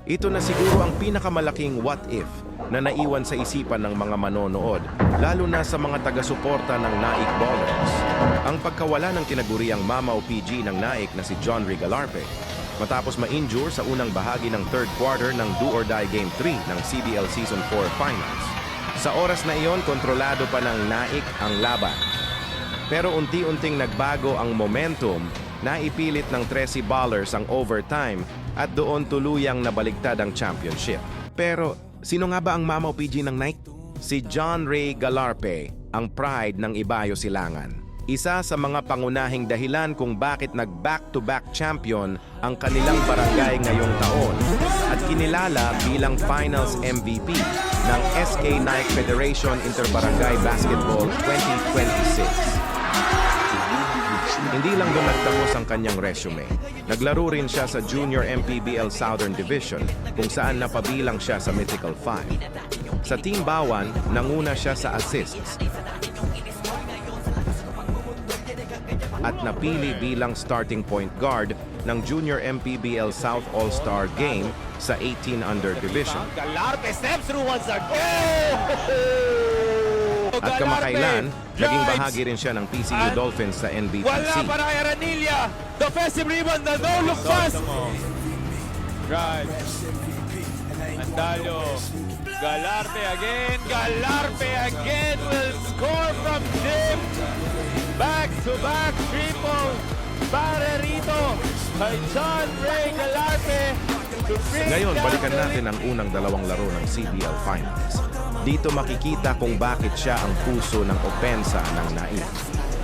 Ito na siguro ang pinakamalaking what if na naiwan sa isipan ng mga manonood, lalo na sa mga taga-suporta ng Naik Ballers. Ang pagkawala ng tinaguriang Mamaw PG ng Naik na si John Ray Galarpe matapos ma-injure sa unang bahagi ng third quarter ng do-or-die Game 3 ng CBL Season 4 Finals. Sa oras na iyon, kontrolado pa ng Naik ang laban. Pero unti-unting nagbago ang momentum, naipilit ng 13 Ballers ang overtime at doon tuluyang nabaligtad ang championship. Pero sino nga ba ang Mamaw PG ng Naik? Si John Ray Galarpe, ang pride ng Ibayo Silangan. Isa sa mga pangunahing dahilan kung bakit nag-back-to-back champion ang kanilang barangay ngayong taon at kinilala bilang Finals MVP ng SK Naik Federation Interbarangay Basketball 2026. Hindi lang doon nagtapos ang kanyang resume. Naglaro rin siya sa Junior MPBL Southern Division kung saan napabilang siya sa Mythical 5. Sa Team Bawan, nanguna siya sa assists at napili bilang starting point guard ng Junior MPBL South All-Star Game sa 18 Under Division. Galarpe steps through once again. At kamakailan, naging bahagi rin siya ng PCU Dolphins sa NBTC. Wala para kay Aranilla. Defensive rebound na no-look pass. Drive. Andalo. Galarpe again. Galarpe again will score from deep. Back-to-back triple. Para rito kay John Ray Galarpe. Ngayon, balikan natin ang unang dalawang laro ng CBL Finals. Dito makikita kung bakit siya ang puso ng opensa ng Naik.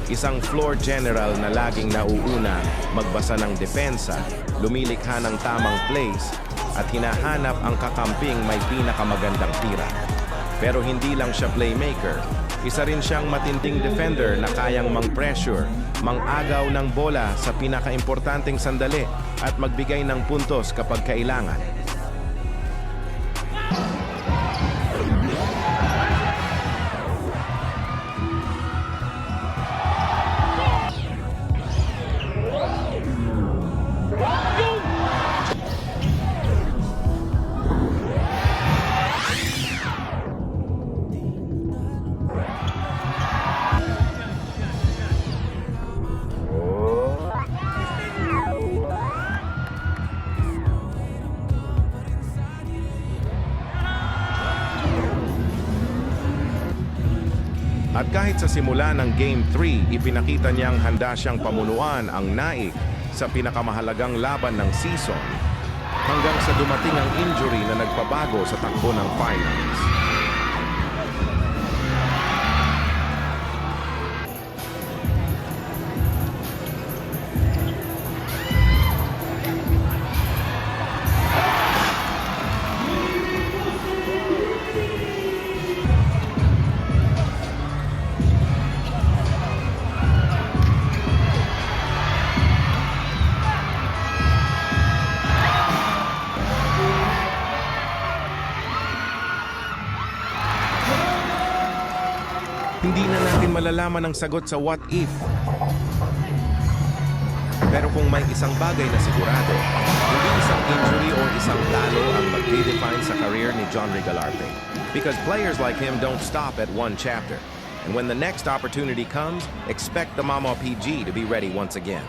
Isang floor general na laging nauuna, magbasa ng depensa, lumilikha ng tamang plays, at hinahanap ang kakamping may pinakamagandang tira. Pero hindi lang siya playmaker, isa rin siyang matinding defender na kayang mang-pressure, mang-agaw ng bola sa pinakaimportanteng sandali at magbigay ng puntos kapag kailangan. At kahit sa simula ng Game 3, ipinakita niyang handa siyang pamunuan ang Naik sa pinakamahalagang laban ng season hanggang sa dumating ang injury na nagpabago sa takbo ng finals. Hindi na natin malalaman ang sagot sa what if. Pero kung may isang bagay na sigurado, hindi isang injury o isang talo ang mag-redefine sa career ni John Ray Galarpe. Because players like him don't stop at one chapter. And when the next opportunity comes, expect the Mamaw PG to be ready once again.